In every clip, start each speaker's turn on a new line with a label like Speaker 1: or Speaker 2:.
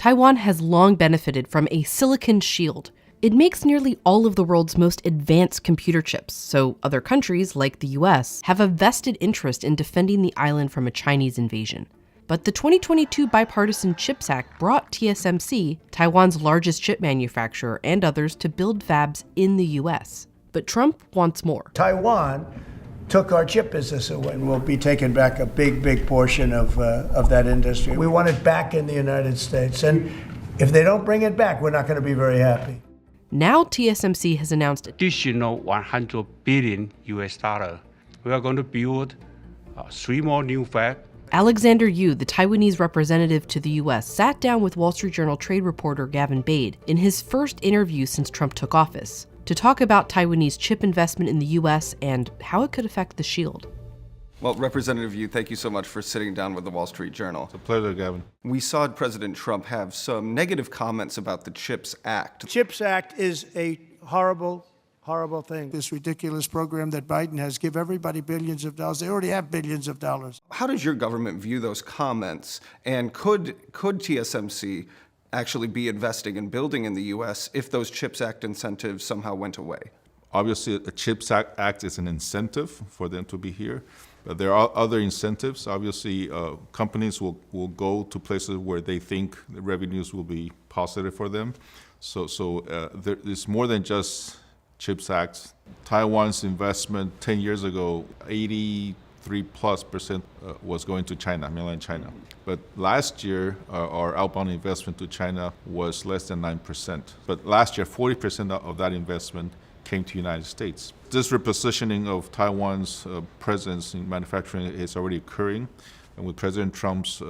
Speaker 1: Taiwan has long benefited from a silicon shield. It makes nearly all of the world's most advanced computer chips, so other countries, like the US, have a vested interest in defending the island from a Chinese invasion. But the 2022 Bipartisan CHIPS Act brought TSMC, Taiwan's largest chip manufacturer, and others to build fabs in the US. But Trump wants more.
Speaker 2: Taiwan took our chip business away, and we'll be taking back a big portion of that industry. We want it back in the United States, and if they don't bring it back, we're not going to be very happy.
Speaker 1: Now TSMC has announced
Speaker 3: additional 100 billion US dollar. We are going to build 3 more new fabs.
Speaker 1: Alexander Yu, the Taiwanese representative to the U.S., sat down with Wall Street Journal trade reporter Gavin Bade in his first interview since Trump took office to talk about Taiwanese chip investment in the U.S. and how it could affect the shield.
Speaker 4: Well, Representative Yu, thank you so much for sitting down with the Wall Street Journal.
Speaker 5: It's a pleasure, Gavin.
Speaker 4: We saw President Trump have some negative comments about the CHIPS Act.
Speaker 2: The CHIPS Act is a horrible thing. This ridiculous program that Biden has give everybody billions of dollars. They already have billions of dollars.
Speaker 4: How does your government view those comments? And could TSMC actually be investing and building in the U.S. if those CHIPS Act incentives somehow went away?
Speaker 5: Obviously, the CHIPS Act is an incentive for them to be here. But there are other incentives. Obviously, companies will go to places where they think the revenues will be positive for them. So there's more than just CHIPS Act. Taiwan's investment 10 years ago, 83+% was going to China, mainland China. But last year, our outbound investment to China was less than 9%. But last year, 40% of that investment came to the United States. This repositioning of Taiwan's presence in manufacturing is already occurring. And with President Trump's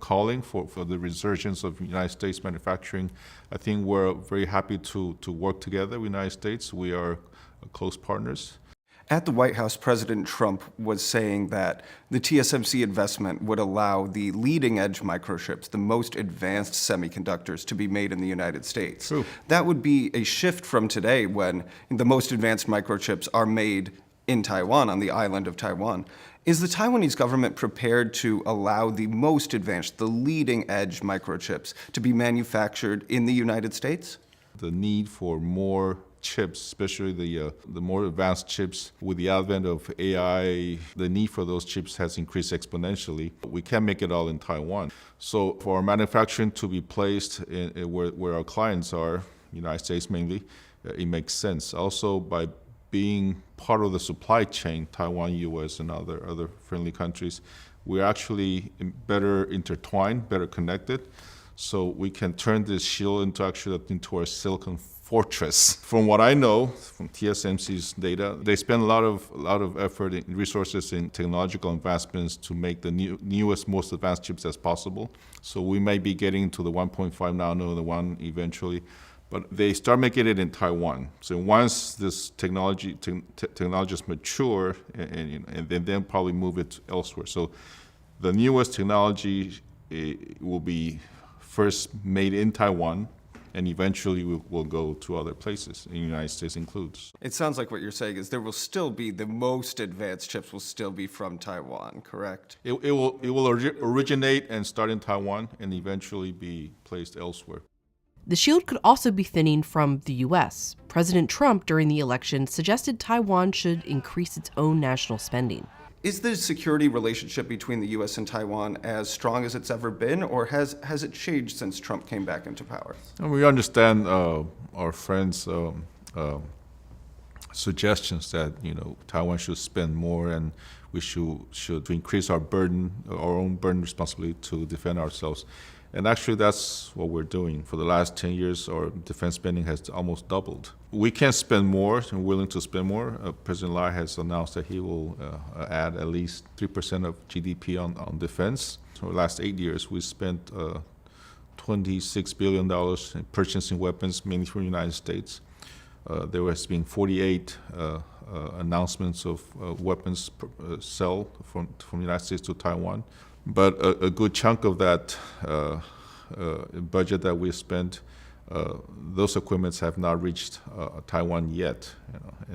Speaker 5: calling for the resurgence of United States manufacturing, I think we're very happy to work together with the United States. We are close partners.
Speaker 4: At the White House, President Trump was saying that the TSMC investment would allow the leading-edge microchips, the most advanced semiconductors, to be made in the United States.
Speaker 5: True.
Speaker 4: That would be a shift from today when the most advanced microchips are made in Taiwan, on the island of Taiwan. Is the Taiwanese government prepared to allow the most advanced, the leading-edge microchips to be manufactured in the United States?
Speaker 5: The need for more chips, especially the more advanced chips, with the advent of AI, the need for those chips has increased exponentially. We can't make it all in Taiwan. So for our manufacturing to be placed in where our clients are, United States mainly, it makes sense. Also, by being part of the supply chain, Taiwan, US, and other friendly countries, we're actually better intertwined, better connected. So we can turn this shield into our silicon fortress. From what I know from TSMC's data, they spend a lot of effort and resources in technological advancements to make the newest, most advanced chips as possible. So we might be getting to the 1.5 nanometer, the one eventually, but they start making it in Taiwan. So once this technologies mature, and then probably move it elsewhere. So the newest technology will be first made in Taiwan, and eventually will go to other places, in the United States includes.
Speaker 4: It sounds like what you're saying is there will still be, the most advanced chips will still be from Taiwan, correct?
Speaker 5: It will originate and start in Taiwan and eventually be placed elsewhere.
Speaker 1: The shield could also be thinning from the U.S. President Trump, during the election, suggested Taiwan should increase its own national spending.
Speaker 4: Is the security relationship between the U.S. and Taiwan as strong as it's ever been, or has it changed since Trump came back into power?
Speaker 5: And we understand our friends' suggestions that Taiwan should spend more and we should increase our own burden responsibility to defend ourselves. And actually, that's what we're doing. For the last 10 years, our defense spending has almost doubled. We can spend more and willing to spend more. President Lai has announced that he will add at least 3% of GDP on defense. For the last 8 years, we spent $26 billion in purchasing weapons, mainly from the United States. There has been 48 announcements of weapons sale from the United States to Taiwan. But a good chunk of that budget that we spent, those equipments have not reached Taiwan yet,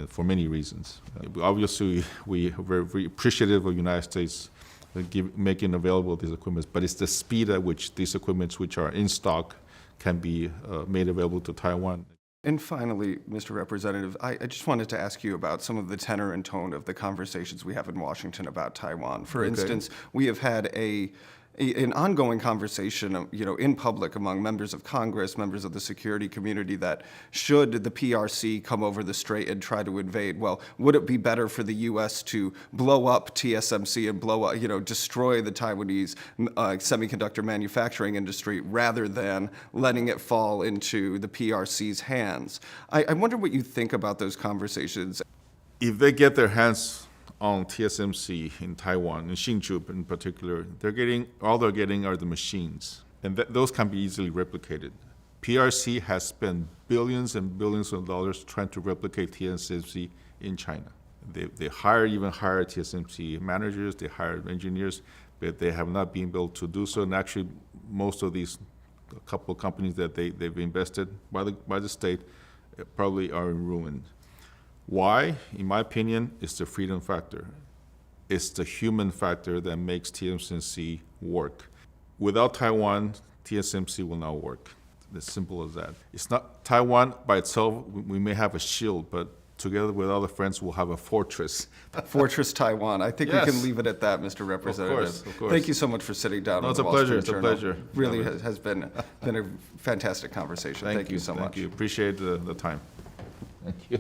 Speaker 5: for many reasons. Obviously, we are very appreciative of the United States making available these equipments, but it's the speed at which these equipments, which are in stock, can be made available to Taiwan.
Speaker 4: And finally, Mr. Representative, I just wanted to ask you about some of the tenor and tone of the conversations we have in Washington about Taiwan. For instance, we have had an ongoing conversation, in public among members of Congress, members of the security community, that should the PRC come over the strait and try to invade, well, would it be better for the U.S. to blow up TSMC and destroy the Taiwanese semiconductor manufacturing industry rather than letting it fall into the PRC's hands? I wonder what you think about those conversations.
Speaker 5: If they get their hands on TSMC in Taiwan, in Hsinchu in particular, they're getting are the machines, and those can be easily replicated. PRC has spent billions and billions of dollars trying to replicate TSMC in China. They even hire TSMC managers, they hire engineers, but they have not been able to do so. And actually, most of these couple of companies that they've invested by the state probably are in ruin. Why? In my opinion, it's the freedom factor. It's the human factor that makes TSMC work. Without Taiwan, TSMC will not work. As simple as that. It's not Taiwan by itself. We may have a shield, but together with other friends, we'll have a fortress.
Speaker 4: Fortress Taiwan. I think
Speaker 5: Yes.
Speaker 4: we can leave it at that, Mr. Representative.
Speaker 5: Of course.
Speaker 4: Thank you so much for sitting down.
Speaker 5: No,
Speaker 4: on
Speaker 5: it's
Speaker 4: the
Speaker 5: a
Speaker 4: Wall
Speaker 5: pleasure.
Speaker 4: Street
Speaker 5: It's a
Speaker 4: Journal.
Speaker 5: pleasure.
Speaker 4: Really has been a fantastic conversation. Thank you so much.
Speaker 5: Thank you. Appreciate the time. Thank you.